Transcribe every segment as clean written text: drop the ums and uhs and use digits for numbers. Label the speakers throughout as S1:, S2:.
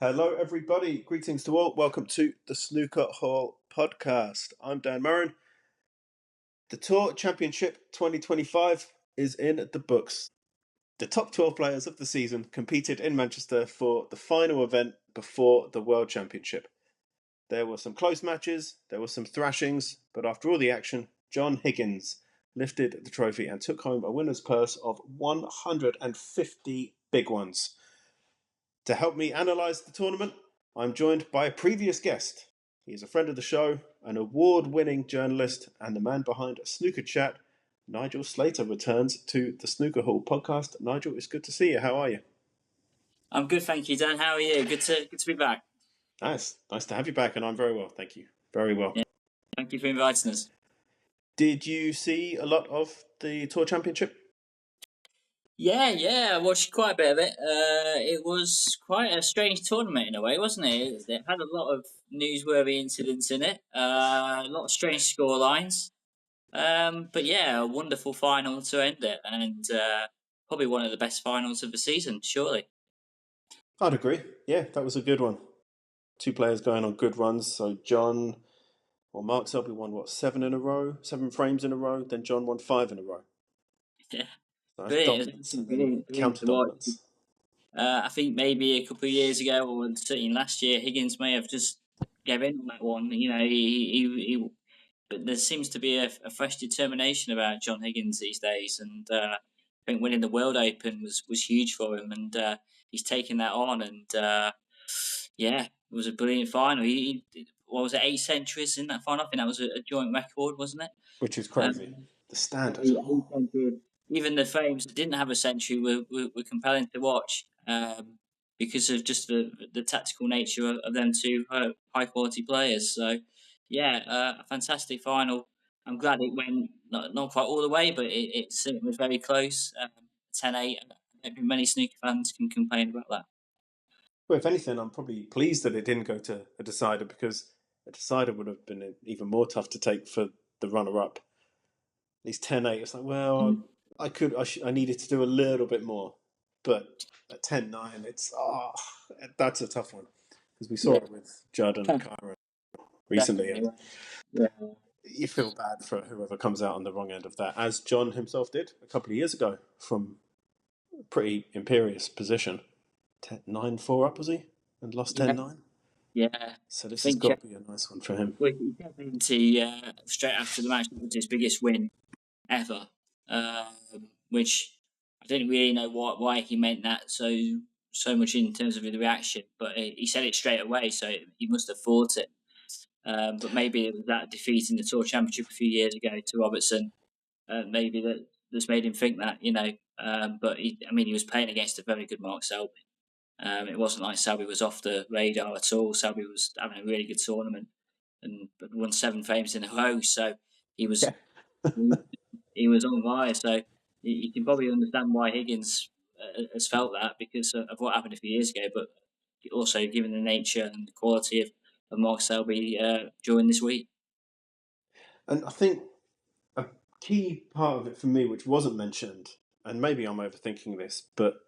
S1: Hello, everybody. Greetings to all. Welcome to the Snooker Hall Podcast. I'm Dan Murren. The Tour Championship 2025 is in the books. The top 12 players of the season competed in Manchester for the final event before the World Championship. There were some close matches, there were some thrashings, but after all the action, John Higgins lifted the trophy and took home a winner's purse of 150 big ones. To help me analyse the tournament, I'm joined by a previous guest. He's a friend of the show, an award-winning journalist, and the man behind SnookerChat. Nigel Slater returns to the Snooker Hall Podcast. Nigel, it's good to see you. How are you?
S2: I'm good, thank you, Dan. How are you? Good to be back.
S1: Nice to have you back, and I'm very well, thank you. Very well.
S2: Yeah. Thank you for inviting us.
S1: Did you see a lot of the Tour Championship?
S2: Yeah, I watched quite a bit of it. It was quite a strange tournament in a way, wasn't it? It had a lot of newsworthy incidents in it, a lot of strange scorelines. But yeah, a wonderful final to end it, and probably one of the best finals of the season, surely.
S1: I'd agree. Yeah, that was a good one. Two players going on good runs. So Mark Selby won, 7 frames in a row? Then John won 5 in a row.
S2: Yeah.
S1: So
S2: Brilliant
S1: counter
S2: to watch.
S1: dominance.
S2: I think maybe a couple of years ago, or certainly last year, Higgins may have just gave in on that one. You know, but there seems to be a fresh determination about John Higgins these days, and I think winning the World Open was huge for him, and he's taken that on, and yeah, it was a brilliant final. What was it, 8 centuries in that final? I think that was a joint record, wasn't it?
S1: Which is crazy. The standard.
S2: Even the frames that didn't have a century were compelling to watch because of just the tactical nature of them two high quality players. So, yeah, a fantastic final. I'm glad it went not quite all the way, but it certainly was very close. 10-8. I don't think many snooker fans can complain about that.
S1: Well, if anything, I'm probably pleased that it didn't go to a decider, because a decider would have been even more tough to take for the runner-up. These 10-8, it's like, well, I needed to do a little bit more. But at 10-9, that's a tough one. Because we saw it with Judd and Kyra recently. And you feel bad for whoever comes out on the wrong end of that, as John himself did a couple of years ago from a pretty imperious position. 9-4 up, was he? And lost 10-9?
S2: Yeah.
S1: So this has got to be a nice one for him.
S2: Well, he got into straight after the match, it was his biggest win ever, which I didn't really know why he meant that so much in terms of the reaction, but he said it straight away, so he must have thought it. But maybe it was that defeat in the Tour Championship a few years ago to Robertson, maybe that's made him think that, you know. But he was playing against a very good Mark Selby. It wasn't like Selby was off the radar at all. Selby was having a really good tournament and won 7 frames in a row. So he was he was on fire. So you can probably understand why Higgins has felt that because of what happened a few years ago, but also given the nature and the quality of Mark Selby during this week.
S1: And I think a key part of it for me, which wasn't mentioned, and maybe I'm overthinking this, but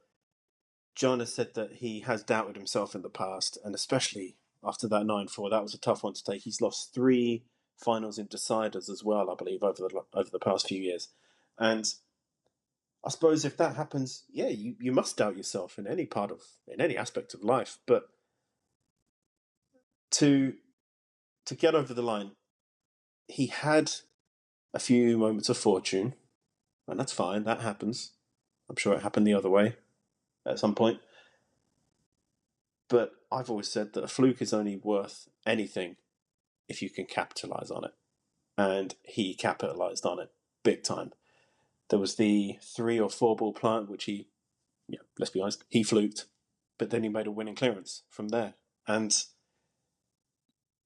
S1: John has said that he has doubted himself in the past, and especially after that 9-4, that was a tough one to take. He's lost 3 finals in deciders as well, I believe, over the past few years. And I suppose if that happens, yeah, you must doubt yourself in any aspect of life. But to get over the line, he had a few moments of fortune, and that's fine. That happens. I'm sure it happened the other way at some point. But I've always said that a fluke is only worth anything if you can capitalise on it. And he capitalised on it big time. There was the 3 or 4 ball plant, which let's be honest, he fluked. But then he made a winning clearance from there. And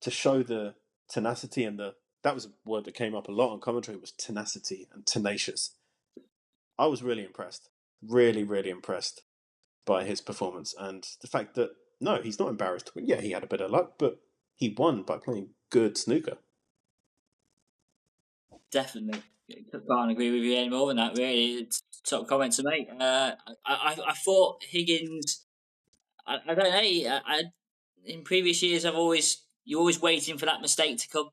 S1: to show the tenacity and that was a word that came up a lot on commentary, was tenacity and tenacious. I was really impressed. Really, really impressed by his performance. And the fact that, no, he's not embarrassed to win. Yeah, he had a bit of luck, but he won by playing good snooker.
S2: Definitely. Can't agree with you any more than that, really. It's top comment to make. I thought Higgins, I don't know. In previous years, you're always waiting for that mistake to come,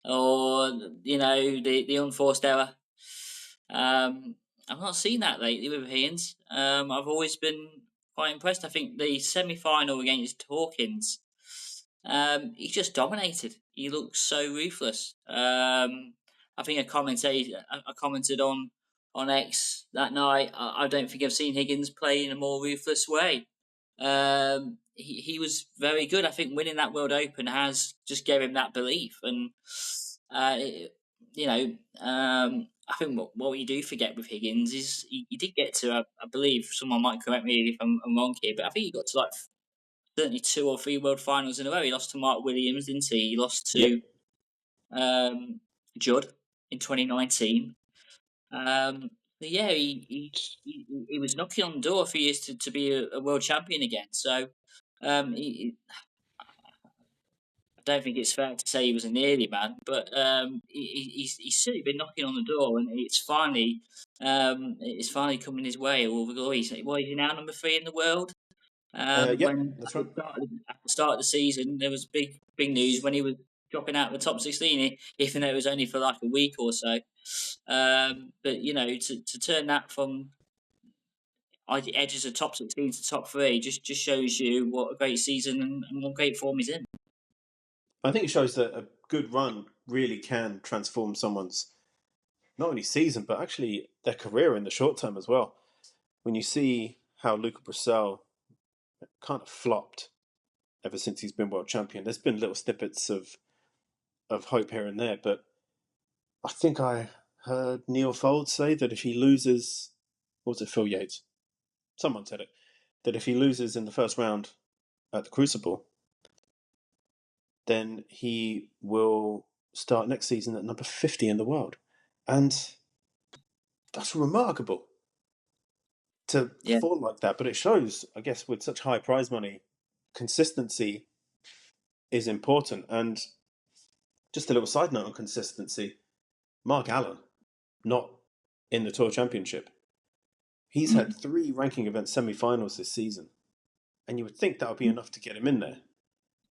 S2: or the unforced error. I've not seen that lately with Higgins. I've always been quite impressed. I think the semi-final against Hawkins, he just dominated. He looked so ruthless. I think I commented on X that night. I don't think I've seen Higgins play in a more ruthless way. He was very good. I think winning that World Open has just gave him that belief, and I think what you do forget with Higgins is he did get to, I believe, someone might correct me if I'm wrong here, but I think he got to like certainly 2 or 3 World Finals in a row. He lost to Mark Williams, didn't he? He lost to Judd in 2019. But yeah, he was knocking on the door for years to be a world champion again. So I don't think it's fair to say he was a nearly man, but he's certainly been knocking on the door, and it's finally coming his way. All the glory. Is he now number 3 in the world? When
S1: That's right.
S2: at the start of the season, there was big news when he was dropping out of the top 16, even though it was only for like a week or so. But to turn that from the edges of top 16 to top 3 just shows you what a great season and what great form he's in.
S1: I think it shows that a good run really can transform someone's not only season, but actually their career in the short term as well. When you see how Luca Brissell kind of flopped ever since he's been world champion, there's been little snippets of hope here and there, but I think I heard Neil Fold say that if he loses, or was it Phil Yates? Someone said it, that if he loses in the first round at the Crucible, then he will start next season at number 50 in the world. And that's remarkable to fall like that. But it shows, I guess, with such high prize money, consistency is important. And just a little side note on consistency, Mark Allen, not in the Tour Championship. He's had 3 ranking event semi-finals this season. And you would think that would be enough to get him in there.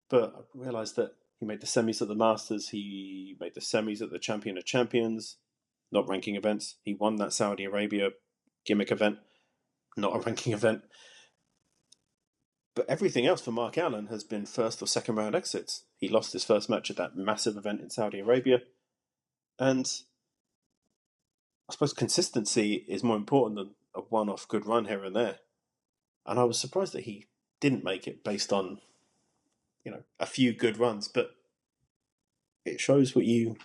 S1: But I realised that he made the semis at the Masters, he made the semis at the Champion of Champions, not ranking events. He won that Saudi Arabia gimmick event, not a ranking event. But everything else for Mark Allen has been first or second round exits. He lost his first match at that massive event in Saudi Arabia. And I suppose consistency is more important than a one-off good run here and there. And I was surprised that he didn't make it based on, a few good runs. But it shows what you...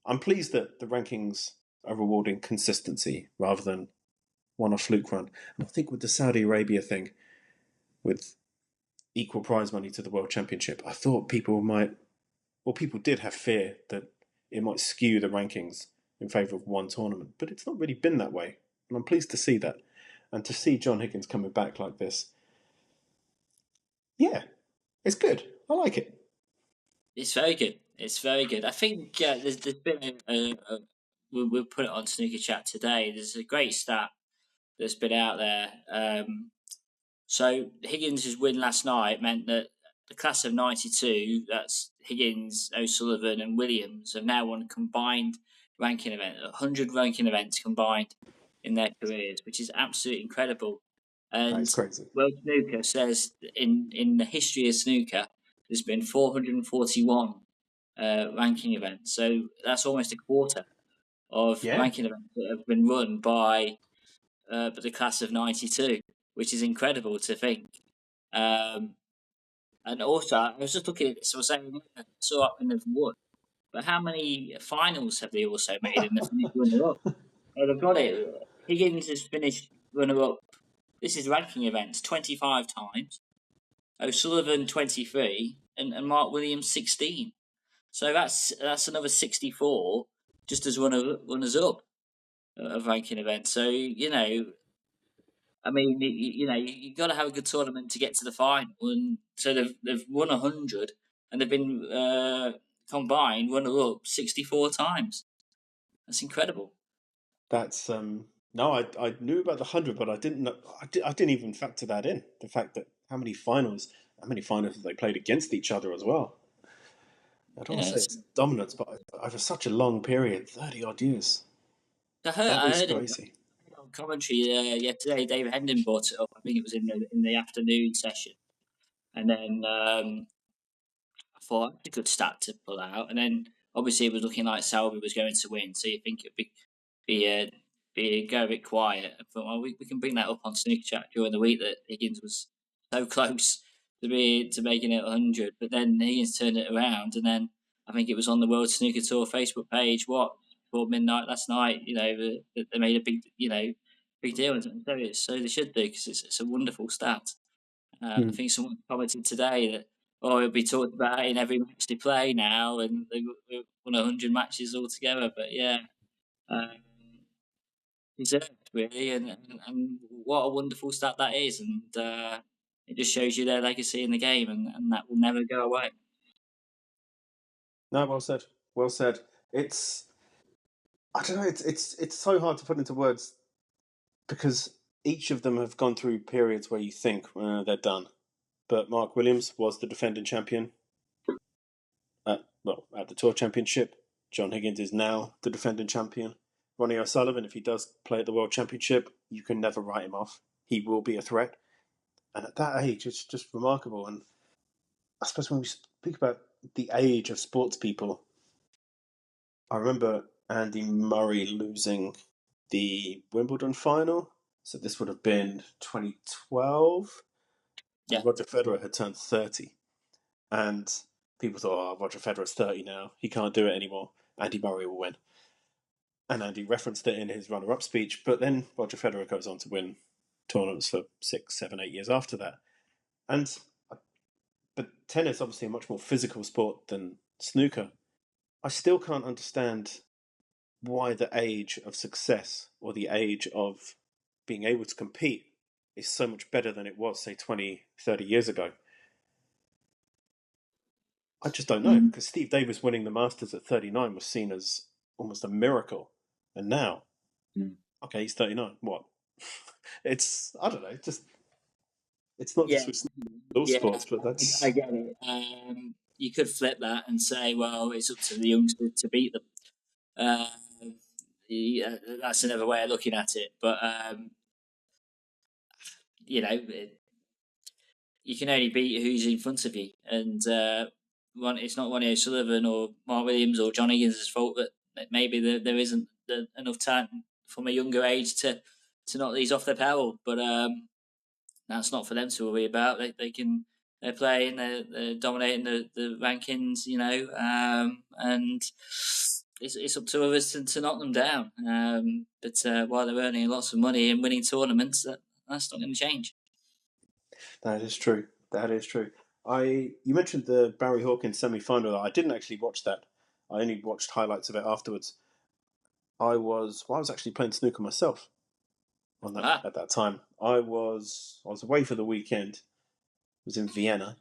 S1: I'm pleased that the rankings are rewarding consistency rather than one-off fluke run. And I think with the Saudi Arabia thing, with equal prize money to the World Championship, I thought people did have fear that it might skew the rankings in favour of one tournament. But it's not really been that way. And I'm pleased to see that. And to see John Higgins coming back like this, yeah, it's good. I like it.
S2: It's very good. It's very good. I think there's been we'll put it on SnookerChat today. There's a great stat that's been out there. So Higgins' win last night meant that the class of '92, that's Higgins, O'Sullivan, and Williams, have now won a combined ranking event, 100 ranking events combined in their careers, which is absolutely incredible. And
S1: that is crazy.
S2: World Snooker says in the history of snooker, there's been 441 ranking events. So that's almost a quarter of ranking events that have been run by the class of '92, which is incredible to think. And also, I was just looking at this. I was saying, so up and they've won, but how many finals have they also made in the finished runner-up? Oh, they've got it. Higgins has finished runner-up. This is ranking events 25 times. O'Sullivan 23 and Mark Williams 16. So that's another 64 just as runners up of ranking events. So I mean, you got to have a good tournament to get to the final, and so they've won 100, and they've been combined runner up 64 times. That's incredible.
S1: That's no, I knew about the 100, but I didn't know. I didn't even factor that in. The fact that how many finals have they played against each other as well? I don't want to say
S2: Yes.
S1: it's dominance, but over such a long period, 30 odd years. That
S2: I
S1: is
S2: heard it
S1: crazy.
S2: on commentary yesterday. David Hendon brought it up. I think it was in the afternoon session, and then I thought that's a good stat to pull out. And then obviously it was looking like Selby was going to win, so you think it'd go a bit quiet. I thought, well, we can bring that up on Snooker Chat during the week that Higgins was so close to making it 100, but then Higgins turned it around, and then I think it was on the World Snooker Tour Facebook page. Before midnight last night, they made a big deal, and so they should do because it's a wonderful stat. I think someone commented today that it'll be talked about in every match they play now, and they won 100 matches altogether. But yeah, um, deserved really, and what a wonderful stat that is, and it just shows you their legacy in the game, and that will never go away.
S1: No, well said. Well said. I don't know. It's so hard to put into words because each of them have gone through periods where you think they're done. But Mark Williams was the defending champion at the Tour Championship. John Higgins is now the defending champion. Ronnie O'Sullivan, if he does play at the World Championship, you can never write him off. He will be a threat. And at that age, it's just remarkable. And I suppose when we speak about the age of sports people, I remember Andy Murray losing the Wimbledon final. So this would have been 2012.
S2: Yeah,
S1: And Roger Federer had turned 30. And people thought, Roger Federer's 30 now. He can't do it anymore. Andy Murray will win. And Andy referenced it in his runner-up speech. But then Roger Federer goes on to win tournaments for 6, 7, 8 years after that. But tennis, obviously a much more physical sport than snooker. I still can't understand why the age of success or the age of being able to compete is so much better than it was, say, 20, 30 years ago. I just don't know, because Steve Davis winning the Masters at 39 was seen as almost a miracle. And now, okay, he's 39. What? I don't know, it's not just
S2: yeah,
S1: with all
S2: yeah.
S1: sports, but
S2: I
S1: that's.
S2: get it. You could flip that and say, well, it's up to the youngster to beat them. Uh, yeah, that's another way of looking at it. But you know, you can only beat who's in front of you, and it's not Ronnie O'Sullivan or Mark Williams or John Higgins' fault that maybe there isn't enough time from a younger age to knock these off their pedal. But that's not for them to worry about. They're playing, they're dominating the rankings, and it's up to others to knock them down. But while they're earning lots of money and winning tournaments, that's not going to change.
S1: That is true. That is true. You mentioned the Barry Hawkins semi-final. I didn't actually watch that. I only watched highlights of it afterwards. I was actually playing snooker myself on that
S2: Ah,
S1: at that time. I was away for the weekend. I was in Vienna,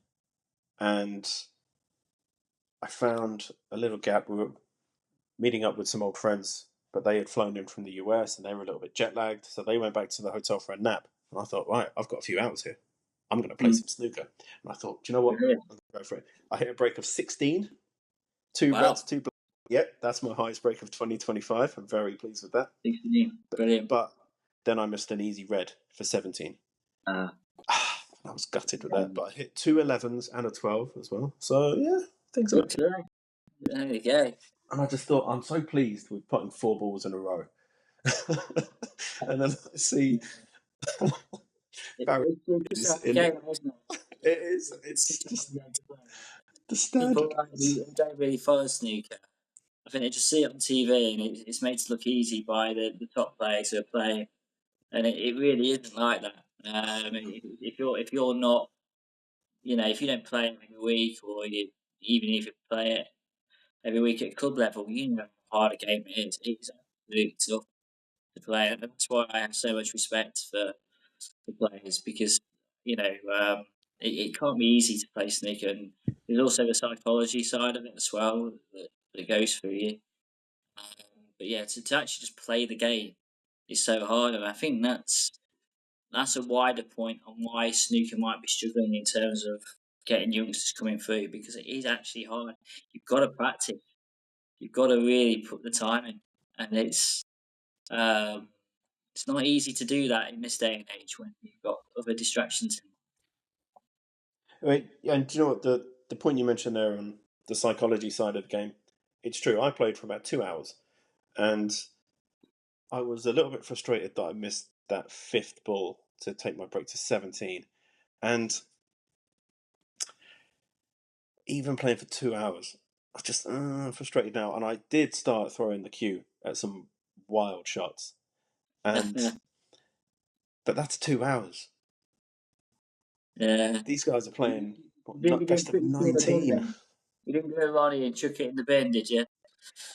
S1: and I found a little gap. We were meeting up with some old friends, but they had flown in from the US and they were a little bit jet lagged, so they went back to the hotel for a nap. And I thought, right, I've got a few hours here. I'm going to play some snooker. And I thought, do you know what? I'm going to go for it. I hit a break of 16, two
S2: wow,
S1: reds, two blacks. Yep, that's my highest break of 2025. I'm very pleased with that.
S2: brilliant.
S1: But then I missed an easy red for 17.
S2: Uh,
S1: I was gutted with that, but I hit two 11s and a 12 as well. So yeah, things are okay.
S2: There you go.
S1: And I just thought, I'm so pleased with putting 4 balls in a row. And then I see Barry
S2: It's
S1: in
S2: okay,
S1: it.
S2: isn't it?
S1: It is. It's just the
S2: People
S1: standard.
S2: who don't really follow snooker, I think they just see it on TV and it's made to look easy by the top players who are playing, and it really isn't like that. If you're not, if you don't play it every week, or even if you play it every week at club level, you know how hard a game it is. It's absolutely tough to play, and that's why I have so much respect for players, because it can't be easy to play snooker, and there's also the psychology side of it as well that goes through you. But yeah, to actually just play the game is so hard, and I think that's a wider point on why snooker might be struggling in terms of getting youngsters coming through, because it is actually hard. You've got to practice. You've got to really put the time in, and it's not easy to do that in this day and age when you've got other distractions.
S1: I mean, and do you know what the point you mentioned there on the psychology side of the game? It's true. I played for about 2 hours, and I was a little bit frustrated that I missed that fifth ball to take my break to 17, and even playing for 2 hours, I was just frustrated now. And I did start throwing the cue at some wild shots, but that's 2 hours.
S2: Yeah.
S1: These guys are playing
S2: You
S1: best of 19.
S2: You didn't go Ronnie and chuck it in the bin, did you?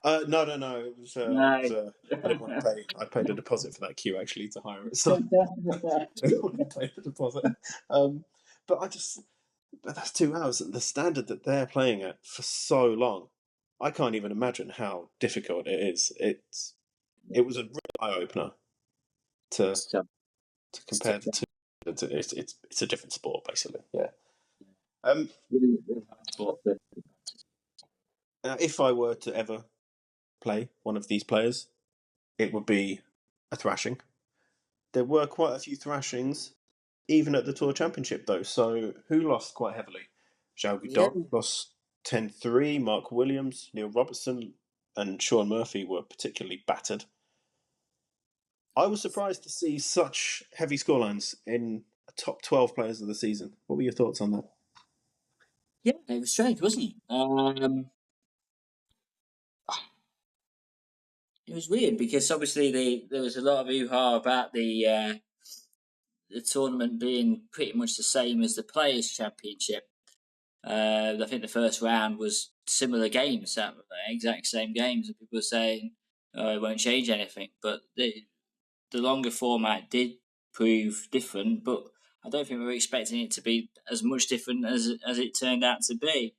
S1: No. It was.
S2: No.
S1: I didn't want to pay. I paid a deposit for that queue actually to hire it. So I didn't want to pay the deposit. But that's 2 hours. The standard that they're playing at for so long, I can't even imagine how difficult it is. It was a real eye opener to compare the two. It's a different sport basically. Yeah. If I were to ever play one of these players, it would be a thrashing. There were quite a few thrashings, even at the Tour Championship, though. So who lost quite heavily? Zhao Guidon lost 10-3. Mark Williams, Neil Robertson, and Sean Murphy were particularly battered. I was surprised to see such heavy scorelines in top 12 players of the season. What were your thoughts on that?
S2: Yeah, it was strange, wasn't it? It was weird because obviously there was a lot of hoo-ha about the tournament being pretty much the same as the Players' Championship. I think the first round was similar games, exact same games, and people were saying it won't change anything. But the longer format did prove different, but I don't think we were expecting it to be as much different as it turned out to be.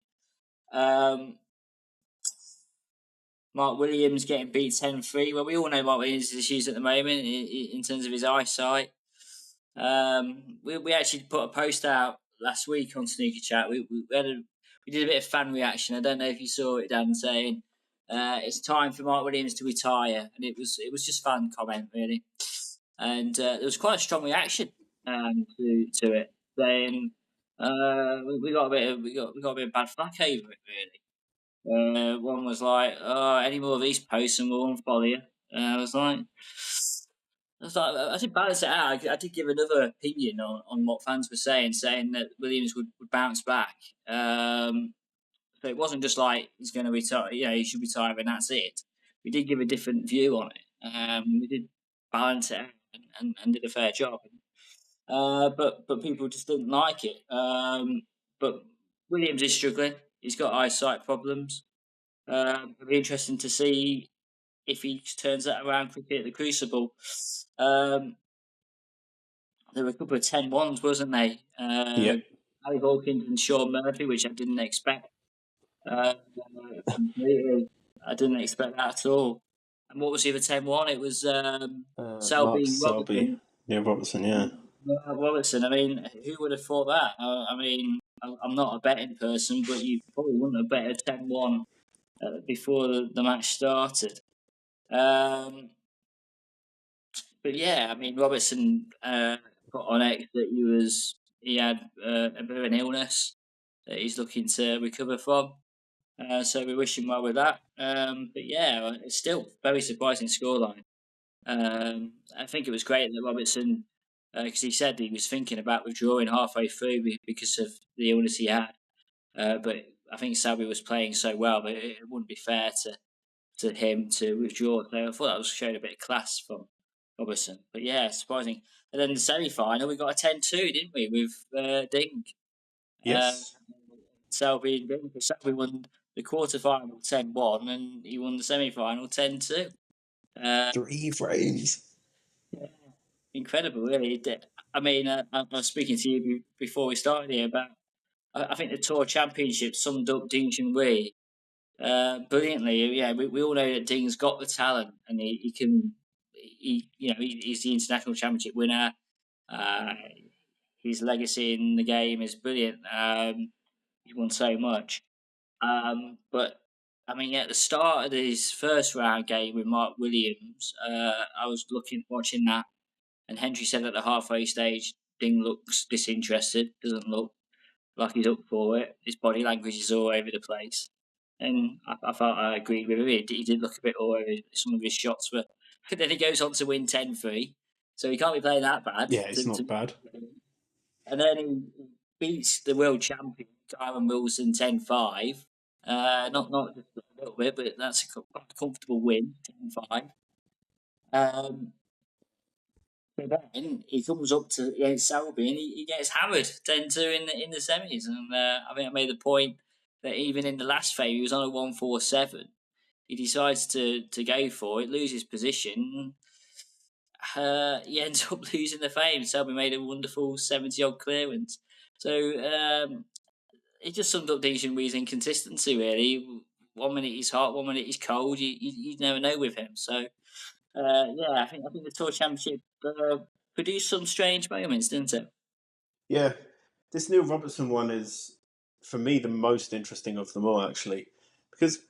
S2: Mark Williams getting beat 10-3. Well, we all know Mark Williams' issues at the moment in terms of his eyesight. We actually put a post out last week on SnookerChat. We did a bit of fan reaction. I don't know if you saw it, Dan, saying it's time for Mark Williams to retire, and it was just fan comment really, and there was quite a strong reaction to it, saying we got a bit of bad flack over it really. One was like, "Oh, any more of these posts and we'll unfollow you." I was like, I did balance it out. I did give another opinion on what fans were saying that Williams would bounce back. So it wasn't just like he's going to retire. He should retire and that's it. We did give a different view on it. We did balance it out and did a fair job. But people just didn't like it. But Williams is struggling. He's got eyesight problems. It'll be interesting to see if he turns that around quickly at the Crucible. There were a couple of 10-1s, wasn't they?
S1: Yeah.
S2: Harry Hawkins and Sean Murphy, which I didn't expect. Completely. I didn't expect that at all. And what was the other 10-1? It was
S1: Mark
S2: Selby
S1: Selby,
S2: Robertson.
S1: Neil Robertson, yeah.
S2: Robertson. I mean, who would have thought that? I mean, I'm not a betting person, but you probably wouldn't have betted 10-1 before the match started. But yeah, I mean, Robertson put on X that he had a bit of an illness that he's looking to recover from. So we wish him well with that. But yeah, it's still very surprising scoreline. I think it was great that Robertson, because he said he was thinking about withdrawing halfway through because of the illness he had. But I think Selby was playing so well that it wouldn't be fair to him to withdraw. So I thought that was showing a bit of class from Robertson. But yeah, surprising. And then the semi-final, we got a 10-2, didn't we, with Ding?
S1: Yes.
S2: Selby and Ding. Selby won the quarter-final 10-1 and he won the semi-final 10-2.
S1: 3 frames.
S2: Yeah, incredible, really. I mean, I was speaking to you before we started here about, I think the Tour Championship summed up Ding Junhui brilliantly. Yeah, we all know that Ding's got the talent and he can. He's the international championship winner. His legacy in the game is brilliant. He's won so much. But I mean, at the start of his first round game with Mark Williams, I was watching that, and Hendry said at the halfway stage, Ding looks disinterested, doesn't look like he's up for it. His body language is all over the place. And I felt I agreed with him. He did look a bit all over some of his shots, but then he goes on to win 10-3. So he can't be playing that bad.
S1: Yeah, it's not bad.
S2: And then he beats the world champion, Kyron Wilson, 10-5. Not just a little bit, but that's a comfortable win, 10-5. So then he comes up to against Selby and he gets hammered 10-2 in the semis. And I think I made the point that even in the last phase, he was on a 1-4-7. He decides to go for it, loses position. He ends up losing the fame. Selby made a wonderful 70-odd clearance. So it just summed up Dijon Wee's inconsistency, really. 1 minute he's hot, 1 minute he's cold. You never know with him. So, I think the Tour Championship produced some strange moments, didn't it?
S1: Yeah. This Neil Robertson one is, for me, the most interesting of them all, actually. Because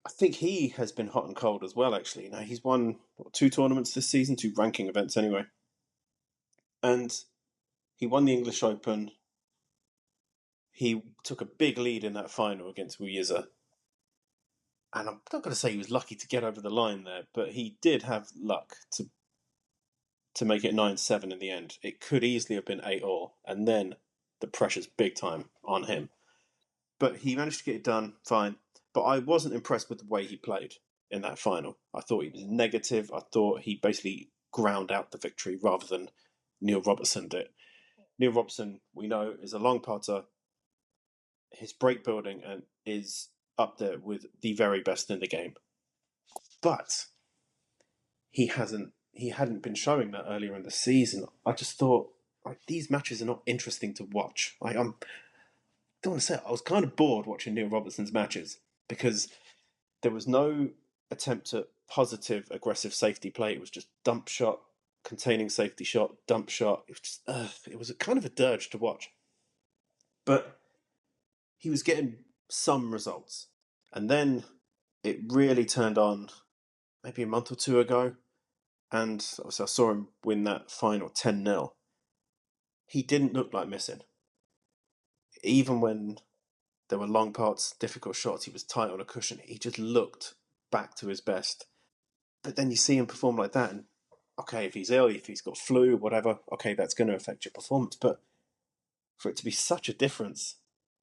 S1: I think he has been hot and cold as well, actually. Now, he's won 2 tournaments this season, 2 ranking events anyway. And he won the English Open. He took a big lead in that final against Wu Yiza. And I'm not going to say he was lucky to get over the line there, but he did have luck to make it 9-7 in the end. It could easily have been 8-all, and then the pressure's big time on him. But he managed to get it done, fine. But I wasn't impressed with the way he played in that final. I thought he was negative. I thought he basically ground out the victory rather than Neil Robertson did. Neil Robertson, we know, is a long putter. His break building is up there with the very best in the game. But he hadn't been showing that earlier in the season. I just thought, these matches are not interesting to watch. I don't want to say it, I was kind of bored watching Neil Robertson's matches because there was no attempt at positive, aggressive safety play. It was just dump shot, containing safety shot, dump shot. It was kind of a dirge to watch. But he was getting some results. And then it really turned on maybe a month or 2 ago. And obviously I saw him win that final 10-0. He didn't look like missing. Even when there were long parts, difficult shots, he was tight on a cushion. He just looked back to his best. But then you see him perform like that, and okay, if he's ill, if he's got flu, whatever, okay, that's going to affect your performance. But for it to be such a difference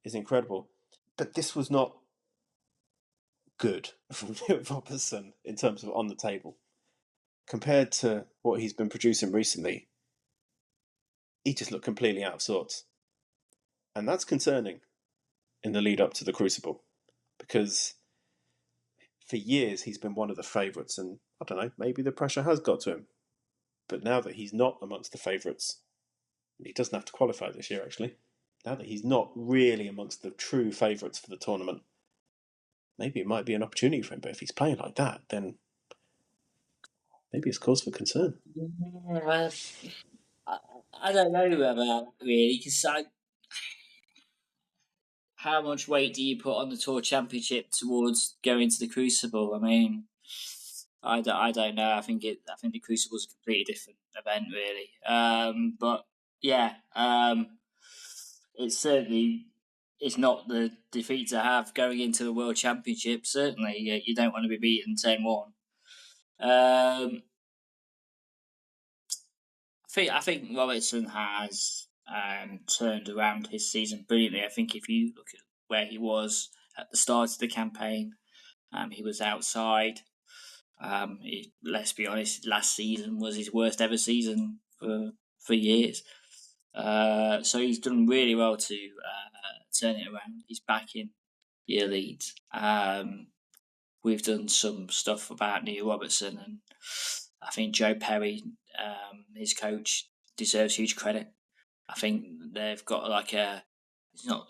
S1: is incredible. But this was not good from Neil Robertson in terms of on the table. Compared to what he's been producing recently, he just looked completely out of sorts. And that's concerning in the lead up to the Crucible, because for years he's been one of the favourites, and I don't know, maybe the pressure has got to him. But now that he's not amongst the favourites, he doesn't have to qualify this year actually, now that he's not really amongst the true favourites for the tournament, maybe it might be an opportunity for him. But if he's playing like that, then maybe it's cause for concern.
S2: Yeah, I don't know about really, because how much weight do you put on the Tour Championship towards going to the Crucible? I mean, I don't know. I think the Crucible is a completely different event, really. But yeah, it's not the defeat to have going into the World Championship. Certainly, you don't want to be beaten 10-1. I think Robertson has turned around his season brilliantly. I think if you look at where he was at the start of the campaign, he was outside. Let's be honest, last season was his worst ever season for years. So he's done really well to turn it around. He's back in the elite. We've done some stuff about Neil Robertson, and I think Joe Perry, his coach, deserves huge credit. I think they've got it's not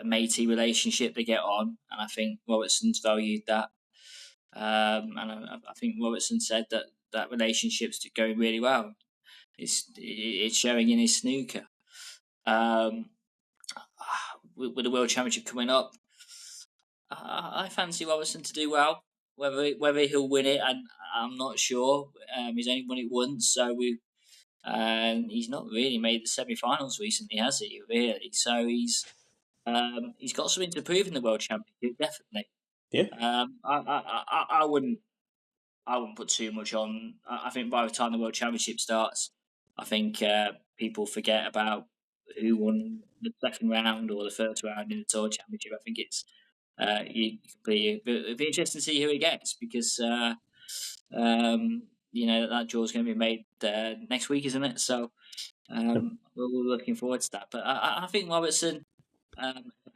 S2: a matey relationship they get on, and I think Robertson's valued that. And I think Robertson said that relationship's going really well. it's showing in his snooker. With the World Championship coming up, I fancy Robertson to do well. Whether he'll win it, I'm not sure. He's only won it once, so he's not really made the semi-finals recently, has he? Really, so he's got something to prove in the World Championship, definitely.
S1: Yeah.
S2: I wouldn't put too much on. I think by the time the World Championship starts, I think people forget about who won the second round or the first round in the Tour Championship. I think it's it'll be interesting to see who he gets because that draw is going to be made next week, isn't it? So we're looking forward to that. But I think Robertson,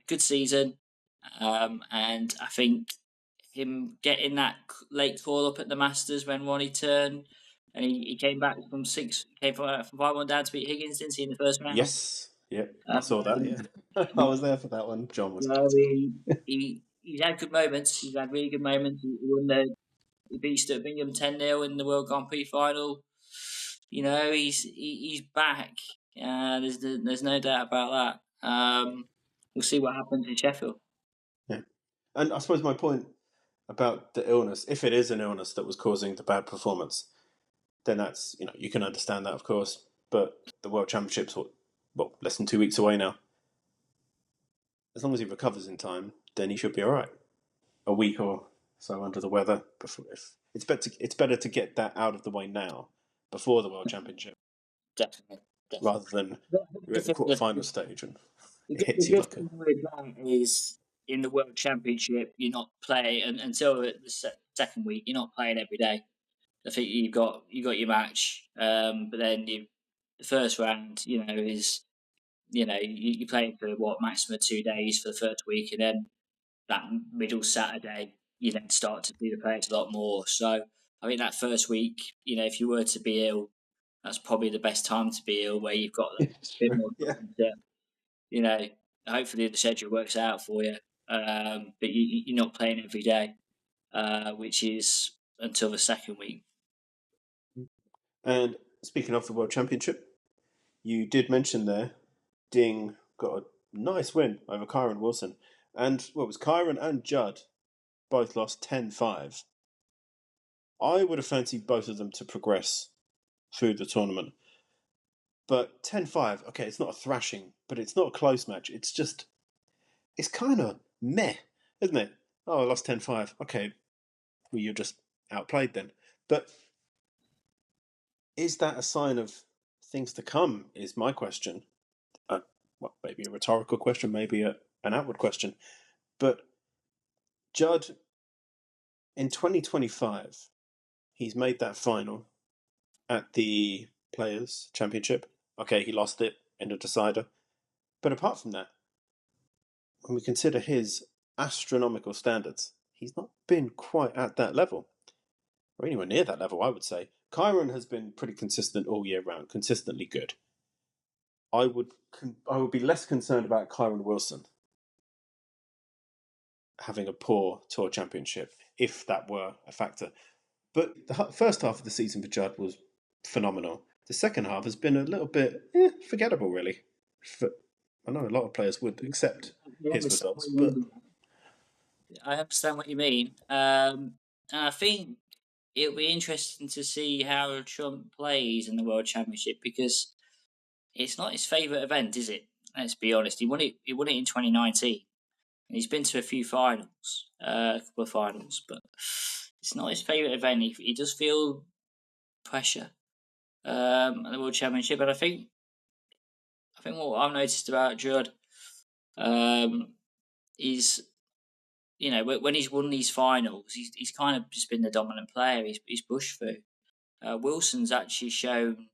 S2: good season, and I think him getting that late call up at the Masters when Ronnie turned, and he came back from 5-1 down to beat Higgins, didn't he, in the first round?
S1: Yes. Yeah. I saw that. Yeah. I was there for that one. John was.
S2: He's had good moments. He's had really good moments. He won he beat Stuart Bingham 10-0 in the World Grand Prix final. He's back. There's no doubt about that. We'll see what happens in Sheffield.
S1: Yeah, and I suppose my point about the illness, if it is an illness that was causing the bad performance, then that's you can understand that, of course. But the World Championships, less than 2 weeks away now. As long as he recovers in time, then he should be all right. A week or so under the weather before. It's better to get that out of the way now, before the World Championship.
S2: Definitely.
S1: Rather than you're at the quarterfinal stage and it hits
S2: the
S1: you
S2: good thing with that is in the World Championship you're not playing until the second week. You're not playing every day. I think you got your match, but then the first round, is you're playing for maximum 2 days for the first week, and then that middle Saturday you then start to see the players a lot more. So I think that first week, if you were to be ill, that's probably the best time to be ill, where you've got a bit more time to, hopefully the schedule works out for you. But you're not playing every day, which is until the second week.
S1: And speaking of the World Championship, you did mention there, Ding got a nice win over Kyron Wilson. And it was Kyron and Judd both lost 10-5. I would have fancied both of them to progress through the tournament. But 10-5, okay, it's not a thrashing, but it's not a close match. It's kind of meh, isn't it? Oh, I lost 10-5. Okay, well, you're just outplayed then. But is that a sign of things to come, is my question. Maybe a rhetorical question, maybe an outward question. But Judd, in 2025, he's made that final at the Players' Championship. Okay, he lost it in a decider. But apart from that, when we consider his astronomical standards, he's not been quite at that level. Or anywhere near that level, I would say. Kyron has been pretty consistent all year round, consistently good. I would be less concerned about Kyron Wilson having a poor Tour Championship, if that were a factor. But the first half of the season for Judd was phenomenal. The second half has been a little bit forgettable, really. I know a lot of players would accept his results, but
S2: I understand what you mean. And I think it'll be interesting to see how Trump plays in the World Championship, because it's not his favourite event, is it? Let's be honest. He won it in 2019. And he's been to a few finals, a couple of finals, but it's not his favourite event. He does feel pressure at the World Championship, and I think what I've noticed about Judd is, when he's won these finals, he's kind of just been the dominant player. He's pushed through. Wilson's actually shown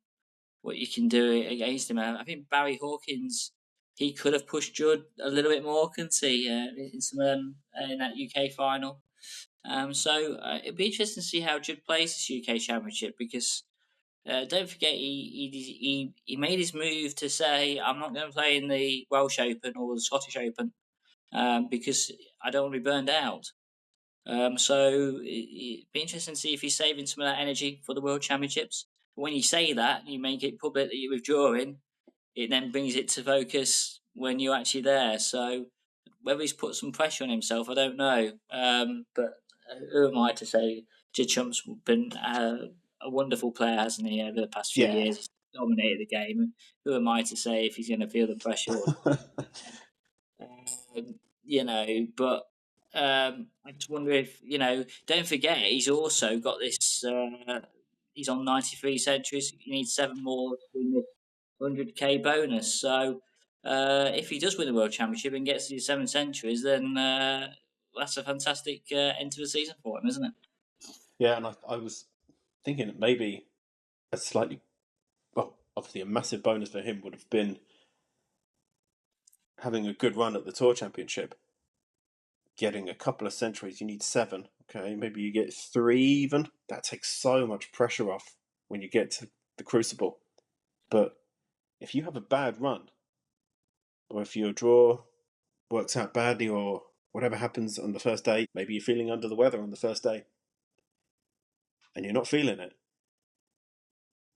S2: what you can do against him. I think Barry Hawkins, he could have pushed Judd a little bit more, couldn't he, in some of them in that UK final. So it'd be interesting to see how Judd plays this UK Championship, because don't forget he made his move to say, I'm not going to play in the Welsh Open or the Scottish Open because I don't want to be burned out. So it'd be interesting to see if he's saving some of that energy for the World Championships. But when you say that and you make it public that you're withdrawing, it then brings it to focus when you're actually there. So whether he's put some pressure on himself, I don't know. But who am I to say? Judd Trump's been a wonderful player, hasn't he, over the past few
S1: Yeah.
S2: years? He's dominated the game. Who am I to say if he's going to feel the pressure or not? But I just wonder if, don't forget, he's also got this, he's on 93 centuries. He needs 7 more to win this 100k bonus. So if he does win the World Championship and gets to 7 centuries, then that's a fantastic end to the season for him, isn't it?
S1: Yeah, and I was thinking that maybe obviously a massive bonus for him would have been having a good run at the Tour Championship. Getting a couple of centuries, you need 7. Okay, maybe you get 3 even. That takes so much pressure off when you get to the Crucible. But if you have a bad run, or if your draw works out badly, or whatever happens on the first day, maybe you're feeling under the weather on the first day, and you're not feeling it,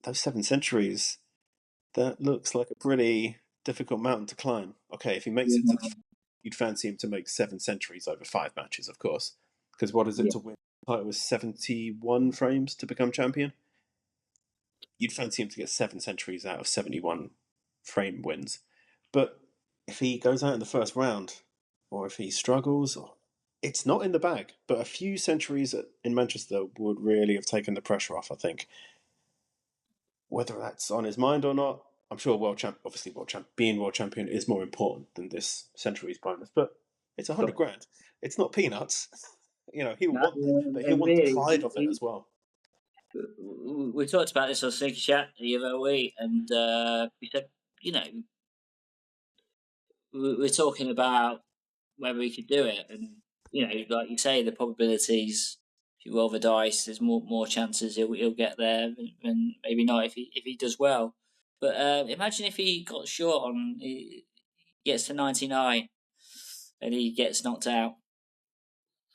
S1: those 7 centuries, that looks like a pretty difficult mountain to climb. Okay, if he makes it to the, you'd fancy him to make 7 centuries over 5 matches, of course. Because what is it to win? It was 71 frames to become champion. You'd fancy him to get 7 centuries out of 71 frame wins. But if he goes out in the first round, or if he struggles, it's not in the bag. But a few centuries in Manchester would really have taken the pressure off, I think. Whether that's on his mind or not, I'm sure being world champion is more important than this centuries bonus. But it's 100 grand. It's not peanuts. He'll want that, but he'll want the pride of it as well.
S2: We talked about this on SnookerChat the other week, and we said, we're talking about whether he could do it, and like you say, the probabilities. If you roll the dice, there's more chances he'll get there, and maybe not if he does well. But imagine if he got short on, he gets to 99, and he gets knocked out.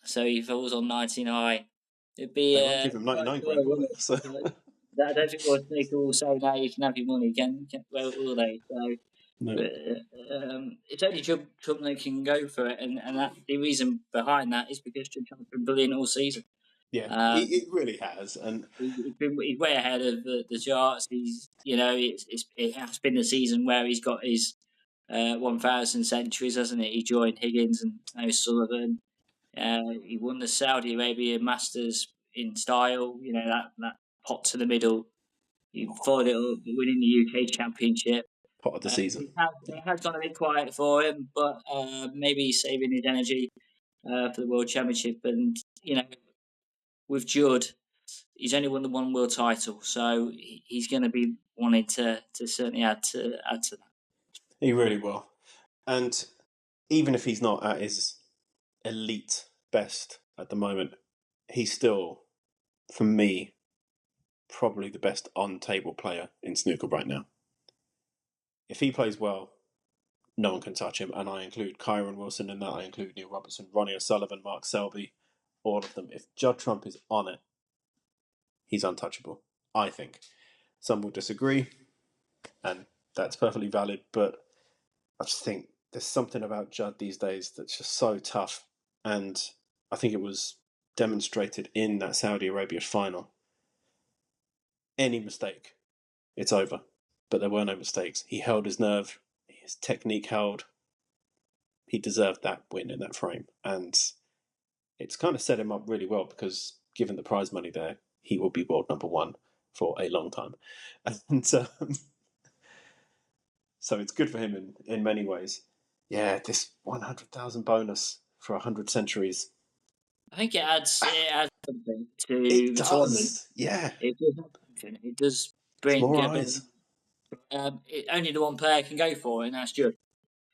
S2: So he falls on 99. It'd be.
S1: They won't give him 99 grand, will they? So.
S2: I don't think Snooker will say, "No, you can have your money." Will they? So.
S1: No.
S2: It's only Trump that can go for it, and the reason behind that is because Trump's been brilliant all season.
S1: Yeah, it really has, and
S2: he's way ahead of the charts. It has been the season where he's got his 1,000 centuries, hasn't it? He joined Higgins and O'Sullivan. He won the Saudi Arabia Masters in style. That pot to the middle. He followed it up winning the UK Championship.
S1: Pot of the season.
S2: It has gone a bit quiet for him, but maybe he's saving his energy for the World Championship. And with Judd, he's only won the 1 world title, so he's going to be wanting to certainly add to that.
S1: He really will, and even if he's not at his elite best at the moment, he's still, for me, probably the best on-table player in snooker right now. If he plays well, no one can touch him, and I include Kyron Wilson in that. I include Neil Robertson, Ronnie O'Sullivan, Mark Selby, all of them. If Judd Trump is on it, he's untouchable, I think. Some will disagree, and that's perfectly valid, but I just think there's something about Judd these days that's just so tough, and I think it was demonstrated in that Saudi Arabia final. Any mistake, it's over. But there were no mistakes. He held his nerve, his technique held. He deserved that win in that frame, and it's kind of set him up really well because given the prize money there, he will be world number 1 for a long time. And so it's good for him in many ways. Yeah, this 100,000 bonus for 100 centuries.
S2: I think it adds something to
S1: the
S2: tournament.
S1: Yeah,
S2: it does add something. It does bring
S1: more eyes.
S2: Only the one player can go for it, and that's Judd.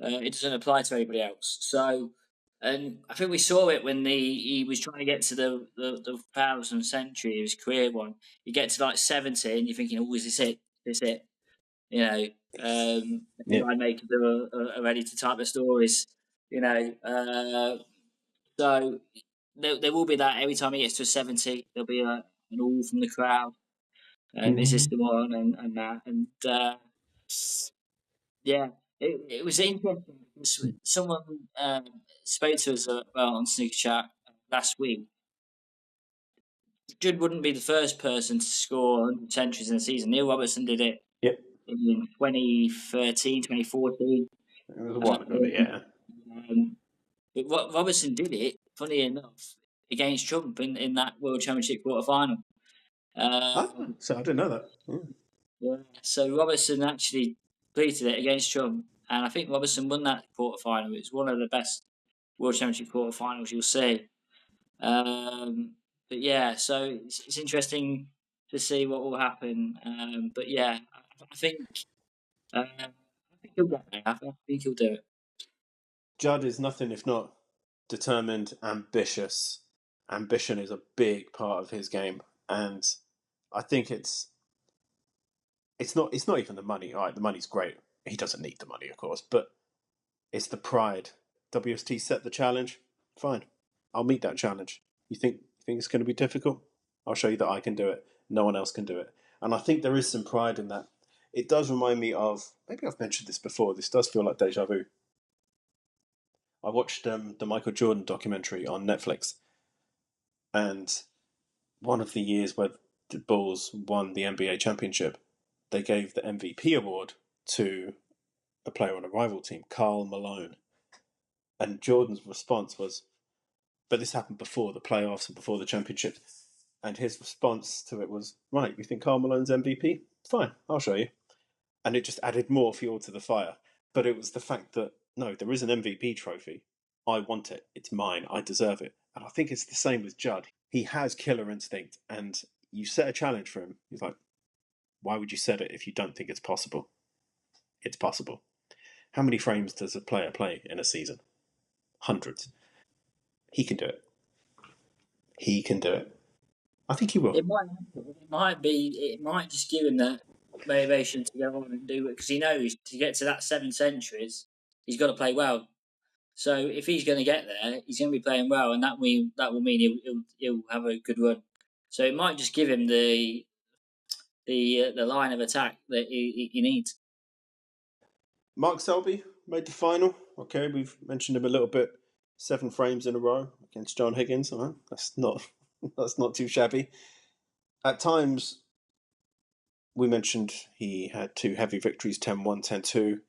S2: It doesn't apply to anybody else. So, and I think we saw it when he was trying to get to the 1,000th century, his career one. You get to like 70, and you're thinking, "Oh, is this it? Is this it?" Winemakers are ready to type their stories. So there will be that every time he gets to 70, there'll be an all from the crowd. Is this the one, and that, and yeah, it was interesting because someone spoke to us about on SnookerChat last week. Judd wouldn't be the first person to score 100 centuries in a season. Neil Robertson did it
S1: Yep.
S2: in 2013, 2014.
S1: It was a while ago, yeah.
S2: But what Robertson did it, funny enough, against Trump in that World Championship quarter final.
S1: So I didn't know that.
S2: Yeah. So Robertson actually completed it against Trump, and I think Robertson won that quarter final. It was one of the best World Championship quarter finals you'll see. But yeah, so it's interesting to see what will happen. But yeah, I think he'll get there. I think he'll do it.
S1: Judd is nothing if not determined, ambitious. Ambition is a big part of his game, and I think it's not even the money. All right, the money's great. He doesn't need the money, of course, but it's the pride. WST set the challenge. Fine, I'll meet that challenge. You think it's going to be difficult? I'll show you that I can do it. No one else can do it, and I think there is some pride in that. It does remind me of, maybe I've mentioned this before. This does feel like deja vu. I watched the Michael Jordan documentary on Netflix, and one of the years where the Bulls won the NBA championship, they gave the MVP award to a player on a rival team, Karl Malone. And Jordan's response was, but this happened before the playoffs and before the championship. And his response to it was, right, you think Karl Malone's MVP? Fine, I'll show you. And it just added more fuel to the fire. But it was the fact that, no, there is an MVP trophy. I want it. It's mine. I deserve it. And I think it's the same with Judd. He has killer instinct, and you set a challenge for him. He's like, why would you set it if you don't think it's possible? It's possible. How many frames does a player play in a season? Hundreds. He can do it. He can do it. I think he will.
S2: It might just give him that motivation to go on and do it because he knows to get to that 7 centuries, he's got to play well. So if he's going to get there, he's going to be playing well, and that will mean he'll have a good run. So it might just give him the line of attack that he needs.
S1: Mark Selby made the final. Okay, we've mentioned him a little bit. 7 frames in a row against John Higgins. All right, that's not too shabby. At times, we mentioned he had 2 heavy victories, 10-1, 10-2.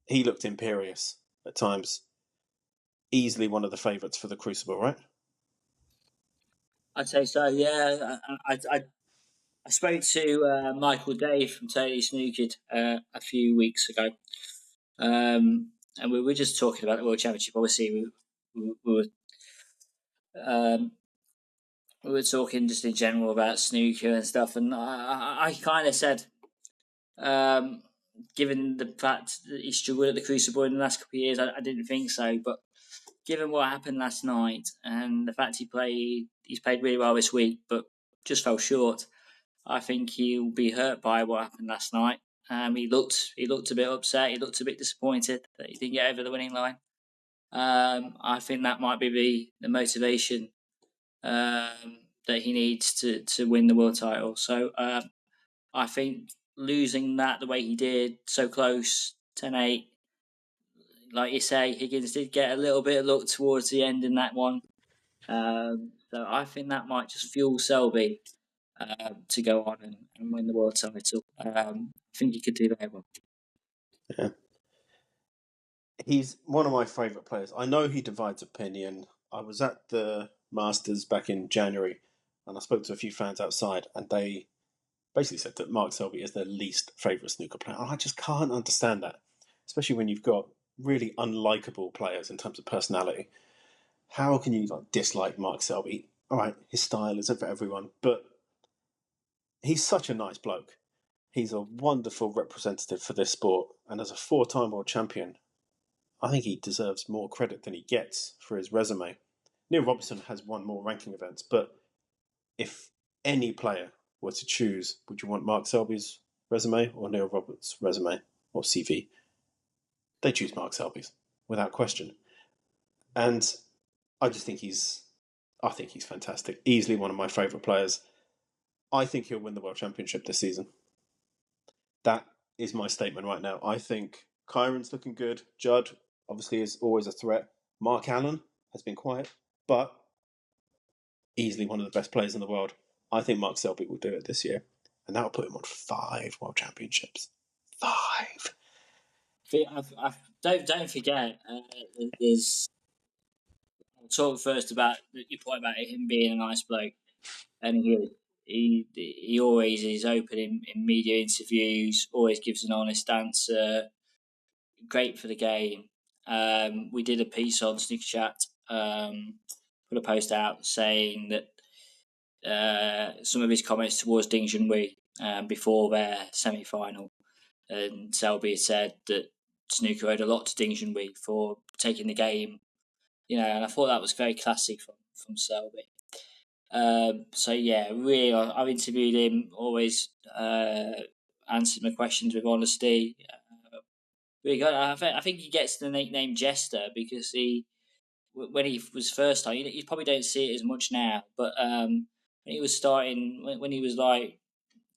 S1: He looked imperious at times. Easily one of the favourites for the Crucible, right?
S2: I'd say so. Yeah, I spoke to Michael Day from Totally Snookered a few weeks ago, and we were just talking about the World Championship. Obviously, we were talking just in general about snooker and stuff, and I kind of said, given the fact that he struggled at the Crucible in the last couple of years, I didn't think so. But given what happened last night and the fact he's played really well this week, but just fell short, I think he'll be hurt by what happened last night. He looked a bit upset. He looked a bit disappointed that he didn't get over the winning line. I think that might be the motivation that he needs to win the world title. So I think losing that the way he did, so close, 10-8, like you say, Higgins did get a little bit of luck towards the end in that one. So I think that might just fuel Selby to go on and win the world title. I think he could do very well.
S1: Yeah. He's one of my favourite players. I know he divides opinion. I was at the Masters back in January, and I spoke to a few fans outside, and they basically said that Mark Selby is their least favourite snooker player. And I just can't understand that, especially when you've got really unlikable players in terms of personality. How can you dislike Mark Selby? All right, his style isn't for everyone, but he's such a nice bloke. He's a wonderful representative for this sport, and as a 4-time world champion, I think he deserves more credit than he gets for his resume. Neil Robertson has won more ranking events, but if any player were to choose, would you want Mark Selby's resume or Neil Roberts' resume or CV? They choose Mark Selby's without question. And I think he's fantastic. Easily one of my favourite players. I think he'll win the World Championship this season. That is my statement right now. I think Kyron's looking good. Judd, obviously, is always a threat. Mark Allen has been quiet, but easily one of the best players in the world. I think Mark Selby will do it this year, and that will put him on 5 World Championships. 5.
S2: Don't forget, there's. I'll talk first about your point about him being a nice bloke, and he always is open in media interviews, always gives an honest answer. Great for the game. We did a piece on SnookerChat, put a post out saying that some of his comments towards Ding Junhui before their semi-final, and Selby had said that Snooker owed a lot to Ding Junhui for taking the game, and I thought that was very classic from Selby. So yeah, really, I've interviewed him, always answered my questions with honesty. Really good. I think he gets the nickname Jester because when he was first time, you probably don't see it as much now, but when he was starting, when he was like,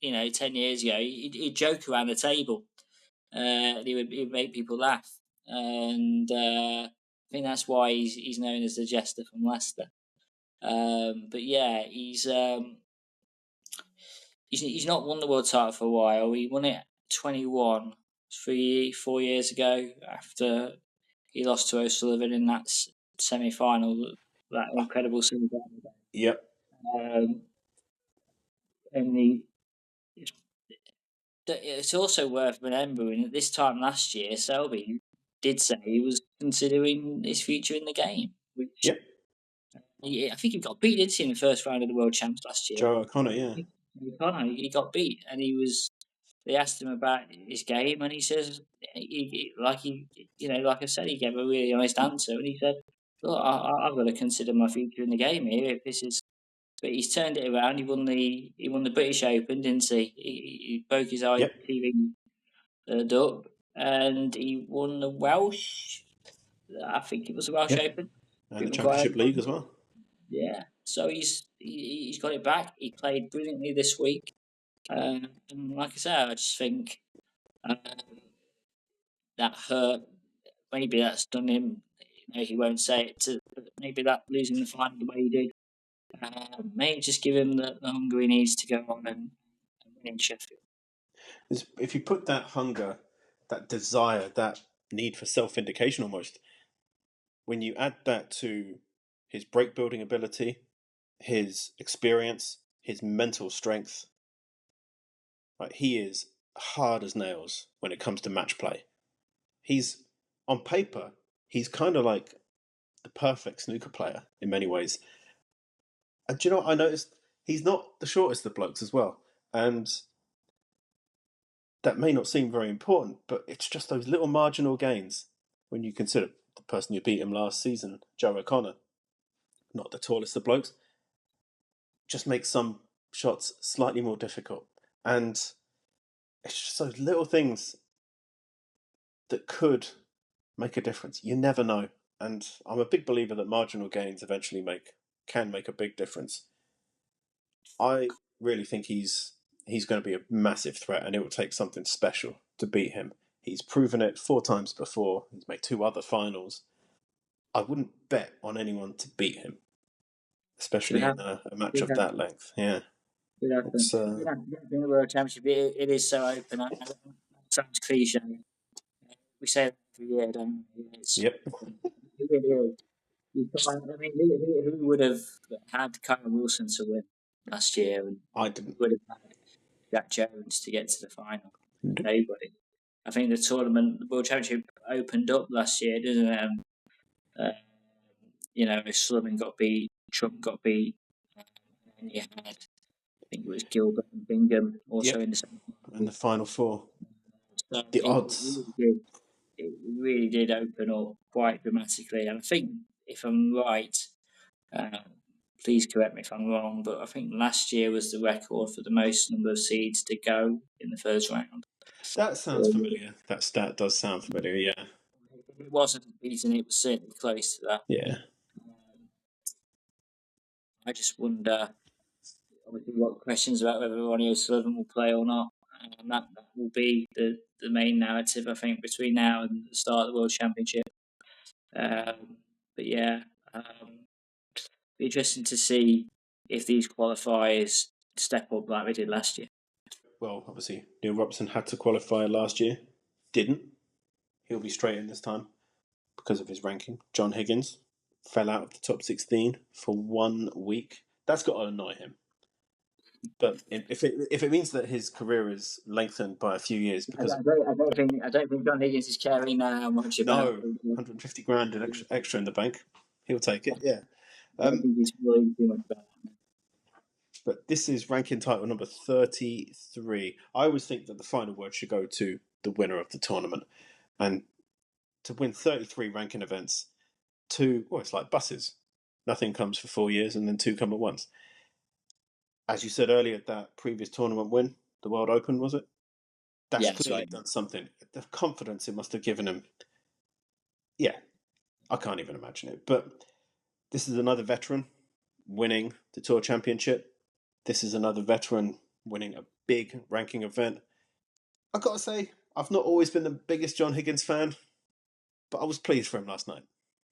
S2: 10 years ago, he'd joke around the table, and he'd make people laugh, and I think that's why he's known as the Jester from Leicester. But yeah, he's not won the world title for a while. He won it at 21, 4 years ago after he lost to O'Sullivan in that semi-final, that incredible semi-final.
S1: Yep.
S2: And it's also worth remembering that this time last year, Selby did say he was considering his future in the game. Which
S1: Yep.
S2: I think he got beat, didn't he, in the first round of the World Champs last year?
S1: Joe O'Connor, yeah.
S2: He got beat, and they asked him about his game, and he says, like I said, he gave a really honest answer, and he said, "Look, I've got to consider my future in the game here. If this is," but he's turned it around. He won the British Open, didn't he? He broke his ITV duck, and he won the Welsh. I think it was the Welsh Open,
S1: and the Championship League as well.
S2: Yeah, so he's got it back. He played brilliantly this week. And like I said, I just think that hurt. Maybe that's done him. He won't say it. Maybe that losing the final the way he did. Maybe just give him the hunger he needs to go on and win in Sheffield.
S1: If you put that hunger, that desire, that need for self-vindication almost, when you add that to his break building ability, his experience, his mental strength, right, he is hard as nails when it comes to match play. He's, on paper, he's kind of like the perfect snooker player in many ways. And do you know what I noticed? He's not the shortest of blokes as well. And that may not seem very important, but it's just those little marginal gains when you consider the person who beat him last season, Joe O'Connor, not the tallest of blokes, just makes some shots slightly more difficult. And it's just those little things that could make a difference. You never know. And I'm a big believer that marginal gains eventually can make a big difference. I really think he's going to be a massive threat, and it will take something special to beat him. He's proven it 4 times before. He's made 2 other finals. I wouldn't bet on anyone to beat him, especially in a match of that length. Yeah.
S2: It's the World Championship. It is so open. It sounds cliche. We say that every year, don't we?
S1: Yep.
S2: It really is. I mean, who would have had Kyle Wilson to win last year? And
S1: I didn't.
S2: Would have had Jack Jones to get to the final. Nobody. I think the tournament, the World Championship, opened up last year, didn't it? Sullivan got beat, Trump got beat, and you had, I think it was Gilbert and Bingham also in the semi-final.
S1: In the final 4.
S2: So
S1: the odds.
S2: It really did open up quite dramatically. And I think, if I'm right, please correct me if I'm wrong, but I think last year was the record for the most number of seeds to go in the first round.
S1: That sounds familiar. That stat does sound familiar, yeah.
S2: It wasn't beaten, it was certainly close to that.
S1: Yeah.
S2: I just wonder, obviously we've got questions about whether Ronnie O'Sullivan will play or not. And that will be the main narrative, I think, between now and the start of the World Championship. But yeah, be interesting to see if these qualifiers step up like they did last year.
S1: Well, obviously, Neil Robertson had to qualify last year. Didn't. He'll be straight in this time because of his ranking. John Higgins fell out of the top 16 for 1 week. That's got to annoy him. But if it means that his career is lengthened by a few years, because
S2: I don't think John Higgins is caring now much about.
S1: 150 grand and extra in the bank, he'll take it. Yeah.
S2: I don't think he's worried too much about that.
S1: But this is ranking title number 33. I always think that the final word should go to the winner of the tournament, and to win 33 ranking events, it's like buses. Nothing comes for 4 years, and then 2 come at once. As you said earlier, that previous tournament win, the World Open, was it? That's clearly done something. The confidence it must have given him. Yeah, I can't even imagine it. But this is another veteran winning the Tour Championship. This is another veteran winning a big ranking event. I've got to say, I've not always been the biggest John Higgins fan, but I was pleased for him last night.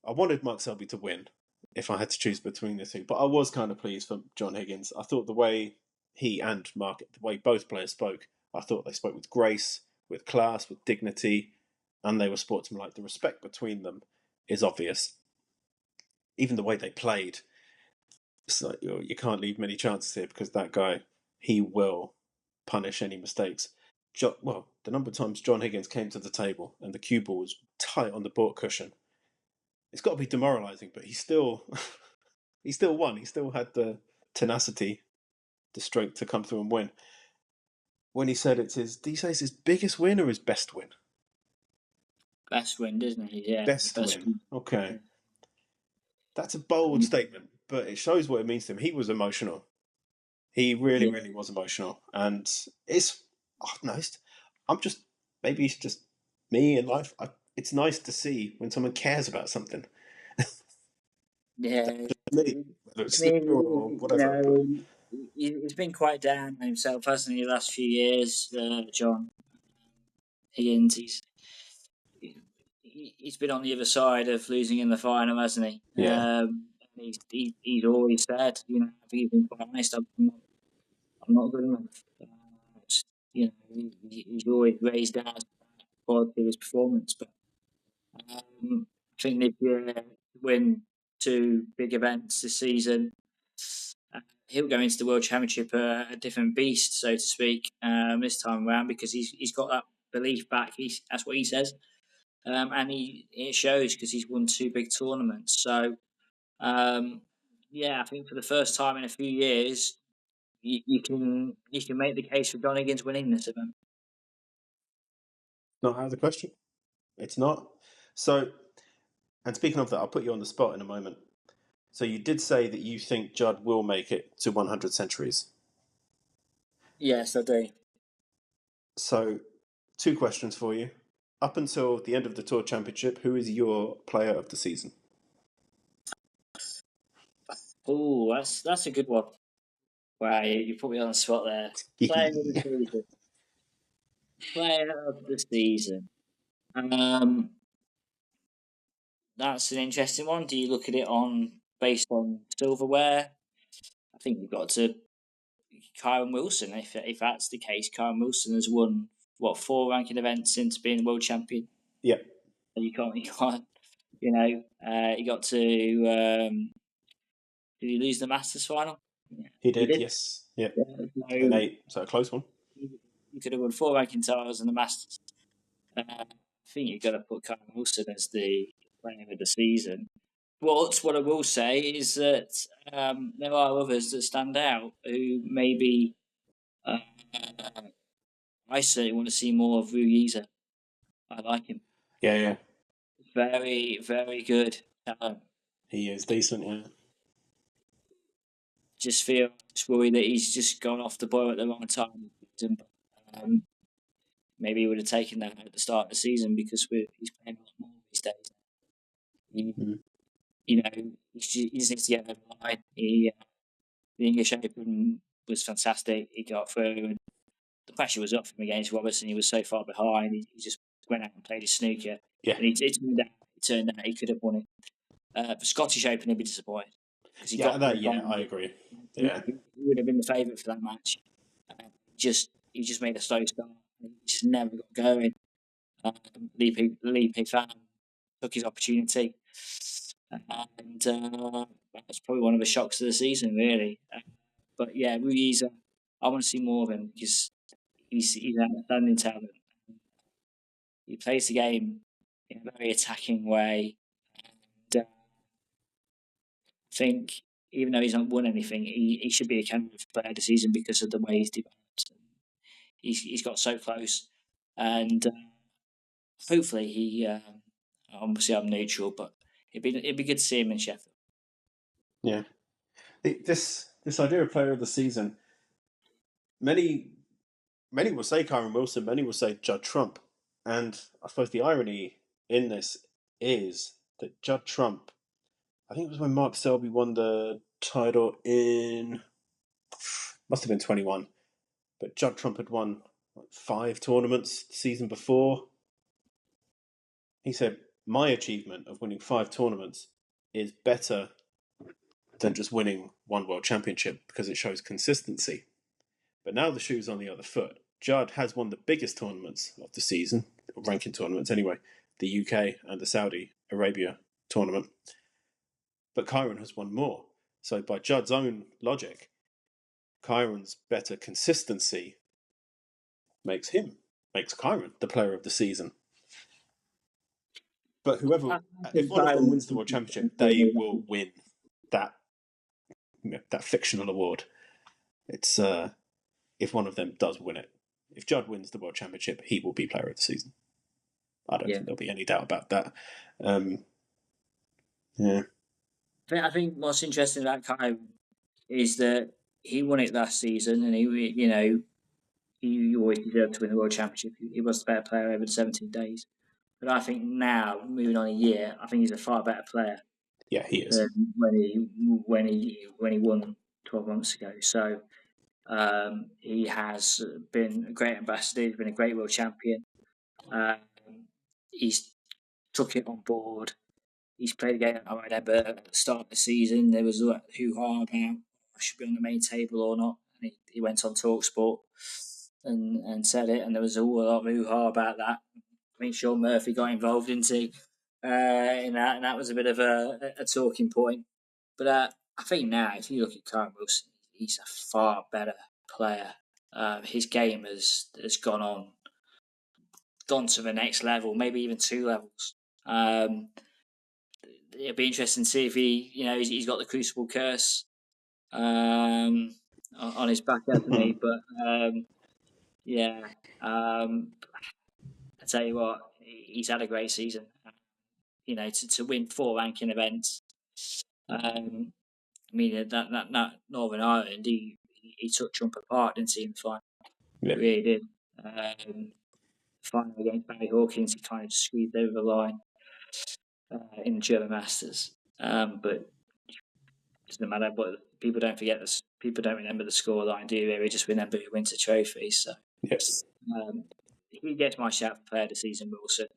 S1: I wanted Mark Selby to win if I had to choose between the two, but I was kind of pleased for John Higgins. I thought the way he and Mark, the way both players spoke, I thought they spoke with grace, with class, with dignity, and they were sportsmanlike. The respect between them is obvious. Even the way they played, it's like you can't leave many chances here because that guy, he will punish any mistakes. The number of times John Higgins came to the table and the cue ball was tight on the board cushion, it's got to be demoralising, but he still won. He still had the tenacity, the strength to come through and win. When he said did he say it's his biggest win or his best win?
S2: Best win, doesn't he? Yeah.
S1: Best win. Okay. That's a bold statement, but it shows what it means to him. He was emotional. He really, really was emotional. And maybe it's just me in life. It's nice to see when someone cares about something.
S2: Yeah.
S1: Whether it's snooker or whatever.
S2: He's been quite down on himself, hasn't he, the last few years, John Higgins. He's been on the other side of losing in the final, hasn't he?
S1: Yeah.
S2: He's always said, I think he's been quite honest. I'm not good enough. He's always raised out the quality of his performance, but I think this year to win 2 big events this season, he'll go into the World Championship a different beast, so to speak, this time around because he's got that belief back. That's what he says, and it shows because he's won 2 big tournaments. So, I think for the first time in a few years, you can make the case for John Higgins winning this event.
S1: Not out of the question. It's not. So, and speaking of that, I'll put you on the spot in a moment. So you did say that you think Judd will make it to 100 centuries.
S2: Yes, I do.
S1: So, 2 questions for you. Up until the end of the Tour Championship, who is your player of the season?
S2: Oh, that's a good one. Wow, you put me on the spot there. Player of the season. Player of the season. That's an interesting one. Do you look at it based on silverware? I think you've got to Kyron Wilson. If that's the case, Kyron Wilson has won 4 ranking events since being world champion.
S1: Yeah.
S2: You can't. He got to. Did he lose the Masters final?
S1: Yeah. He did. Yes. Yeah. An 8, so a close one.
S2: He could have won 4 ranking titles in the Masters. I think you've got to put Kyron Wilson as the player of the season. But what I will say is that there are others that stand out who maybe I certainly want to see more of Ruiza. I like him.
S1: Yeah.
S2: Very, very good talent.
S1: He is decent, yeah.
S2: Just worried that he's just gone off the boil at the wrong time. Maybe he would have taken that at the start of the season because he's playing a lot more these days. He just needs to get over the line. The English Open was fantastic. He got through, and the pressure was off him against Robertson. He was so far behind. He just went out and played his snooker.
S1: Yeah.
S2: And it turned out he could have won it. The Scottish Open, he'd be disappointed because he got.
S1: I agree. Yeah,
S2: he would have been the favourite for that match. He just made a slow start. He just never got going. Lee Fan took his opportunity, and that's probably one of the shocks of the season, really. But yeah, Ruiz, I want to see more of him because he's an outstanding talent. He plays the game in a very attacking way, and I think even though he's not won anything, he should be a candidate for player of the season because of the way he's developed. He's got so close, and hopefully he. Obviously, I'm neutral, but it'd be good to see him in Sheffield.
S1: Yeah, this idea of player of the season. Many will say Kyron Wilson. Many will say Judd Trump, and I suppose the irony in this is that Judd Trump. I think it was when Mark Selby won the title in. Must have been 21, but Judd Trump had won 5 tournaments the season before. He said, my achievement of winning 5 tournaments is better than just winning 1 world championship because it shows consistency. But now the shoe's on the other foot. Judd has won the biggest tournaments of the season, ranking tournaments anyway, the UK and the Saudi Arabia tournament. But Kyron has won more. So by Judd's own logic, Kyron's better consistency makes Kyron the player of the season. But if one of them wins the World Championship, they will win that fictional award. It's if one of them does win it. If Judd wins the World Championship, he will be player of the season. I don't think there'll be any doubt about that. Yeah.
S2: I think what's interesting about Kai is that he won it last season, and he always deserved to win the World Championship. He was the better player over the 17 days. But I think now, moving on a year, I think he's a far better player.
S1: Yeah, he is.
S2: Than when he won 12 months ago. So he has been a great ambassador. He's been a great world champion. He's took it on board. He's played a game. I remember at the start of the season, there was a hoo-ha about I should be on the main table or not. And he went on TalkSport and said it, and there was a lot of hoo-ha about that. I think Sean Murphy got involved in that, and that was a bit of a talking point. But I think now, if you look at Kyron Wilson, he's a far better player. His game has gone to the next level, maybe even 2 levels. It'll be interesting to see if he's got the Crucible curse on his back, hasn't he? But I tell you what, he's had a great season. To win 4 ranking events. That Northern Ireland, he took Trump apart, didn't he, in the final?
S1: Yeah.
S2: He really did. Final against Barry Hawkins, he kind of just squeezed over the line in the German Masters. But it doesn't matter. But people don't forget this. People don't remember the scoreline, do they? They just remember who wins the trophy. So
S1: yes,
S2: he gets my shout for player of the season, Wilson.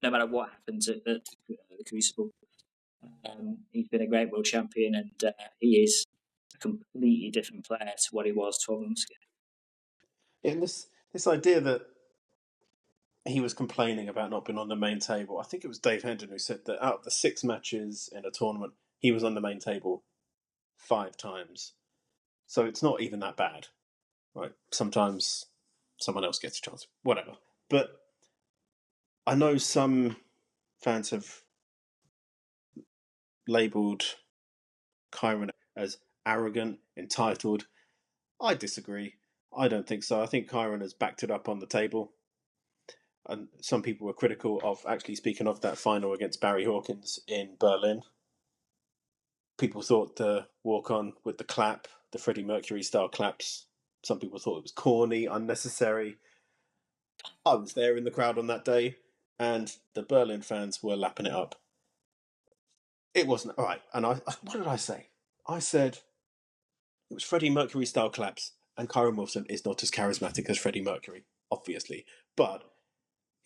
S2: No matter what happens at the Crucible, he's been a great world champion, and he is a completely different player to what he was 12 months ago.
S1: And this idea that he was complaining about not being on the main table. I think it was Dave Hendon who said that out of the 6 matches in a tournament, he was on the main table 5 times. So it's not even that bad, right? Sometimes someone else gets a chance, whatever. But I know some fans have labelled Kyron as arrogant, entitled. I disagree. I don't think so. I think Kyron has backed it up on the table. And some people were critical of actually speaking of that final against Barry Hawkins in Berlin. People thought the walk-on with the clap, the Freddie Mercury style claps, some people thought it was corny, unnecessary. I was there in the crowd on that day, and the Berlin fans were lapping it up. It wasn't all right. And what did I say? I said, it was Freddie Mercury style claps, and Kyron Wilson is not as charismatic as Freddie Mercury, obviously. But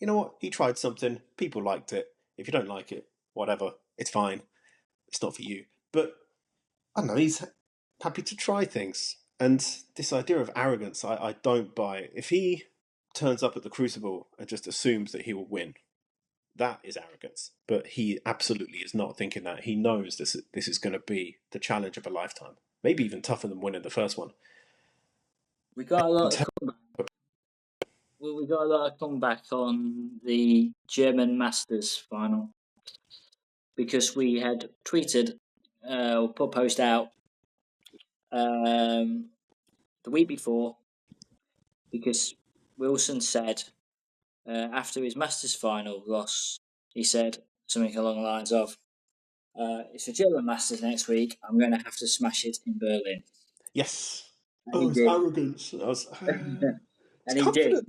S1: you know what? He tried something. People liked it. If you don't like it, whatever, it's fine. It's not for you. But I don't know. He's happy to try things, and this idea of arrogance, I don't buy it. If he turns up at the Crucible and just assumes that he will win, that is arrogance. But he absolutely is not thinking that. He knows this is going to be the challenge of a lifetime. Maybe even tougher than winning the first one.
S2: We got a lot of comeback. Well, we got a lot of comeback on the German Masters final because we had tweeted or put a post out the week before because Wilson said after his Masters final loss, he said something along the lines of, it's a German Masters next week. I'm going to have to smash it in Berlin.
S1: Yes.
S2: And
S1: it's arrogance. I was,
S2: and he did.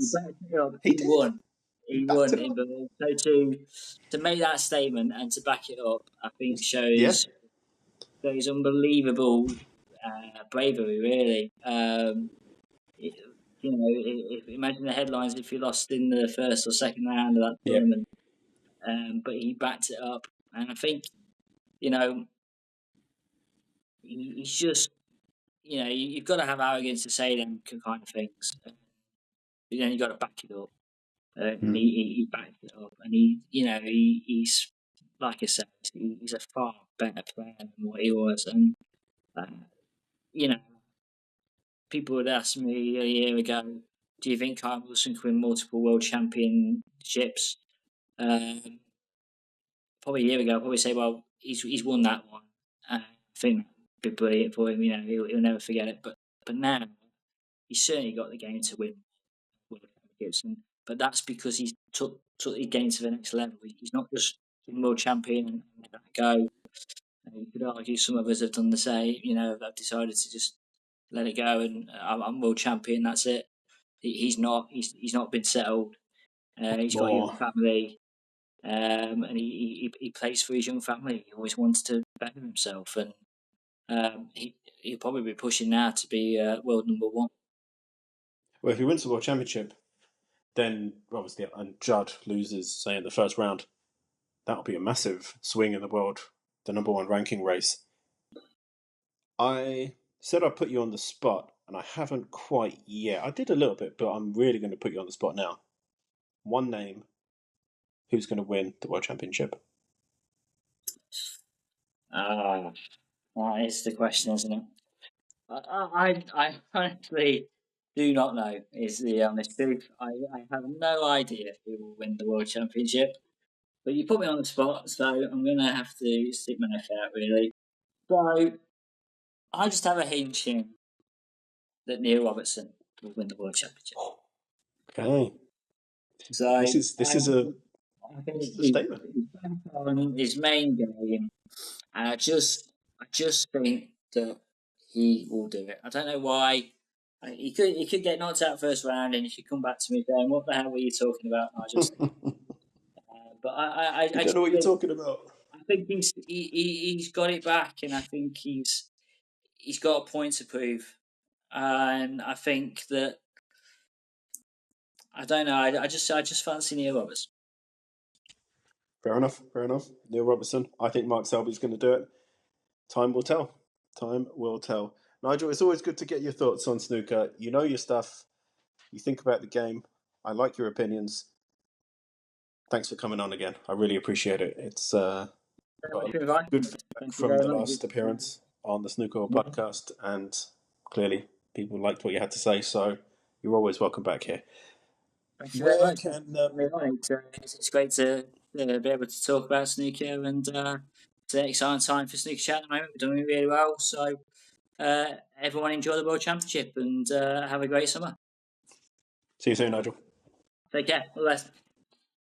S2: He won. He won in Berlin. So to make that statement and to back it up, I think shows unbelievable bravery. Really, imagine the headlines if you lost in the first or second round of that tournament. But he backed it up, and I think he's just you've got to have arrogance to say them kind of things. You've got to back it up. And he backed it up, and he's like I said, he's a far better player than what he was, and people would ask me a year ago, do you think Kyle Wilson can win multiple world championships? Probably a year ago, I'd probably say, well, he's won that one. I think that'd be brilliant for him. He'll never forget it. But now he's certainly got the game to win world championships, but that's because he's took the game to the next level. He's not just world champion and let that go. You could argue some of us have done the same. Have decided to just let it go and I'm world champion. That's it. He's not. He's not been settled. He's got a young family, and he plays for his young family. He always wants to better himself, and he'll probably be pushing now to be world number one.
S1: Well, if he wins the world championship, then obviously, and Judd loses, say, in the first round, that'll be a massive swing in the world, the number one ranking race. I said I'd put you on the spot, and I haven't quite yet. I did a little bit, but I'm really going to put you on the spot now. One name, who's going to win the world championship?
S2: That is the question, isn't it? I honestly do not know, is the honest truth. I have no idea who will win the world championship. But you put me on the spot, so I'm going to have to stick my neck out, really. So I just have a hunch that Neil Robertson will win the world championship.
S1: Okay.
S2: So
S1: this is a statement.
S2: On his main game, and I just think that he will do it. I don't know why. He could get knocked out first round, and he could come back to me saying, "What the hell were you talking about, Nigel?" But I
S1: don't know what you're talking about.
S2: I think he's got it back, and I think he's got a point to prove, and I think that I don't know. I just fancy Neil Robertson.
S1: Fair enough. Neil Robertson. I think Mark Selby's going to do it. Time will tell. Nigel, it's always good to get your thoughts on snooker. You know your stuff. You think about the game. I like your opinions. Thanks for coming on again. I really appreciate it. It's good feedback from the last appearance on the Snooker Hall Podcast, and clearly people liked what you had to say, so you're always welcome back here.
S2: Thank you very much. It's great to be able to talk about snooker, and it's an exciting time for SnookerChat at the moment. We're doing really well, so everyone enjoy the World Championship and have a great summer.
S1: See you soon, Nigel.
S2: Take care. All the best.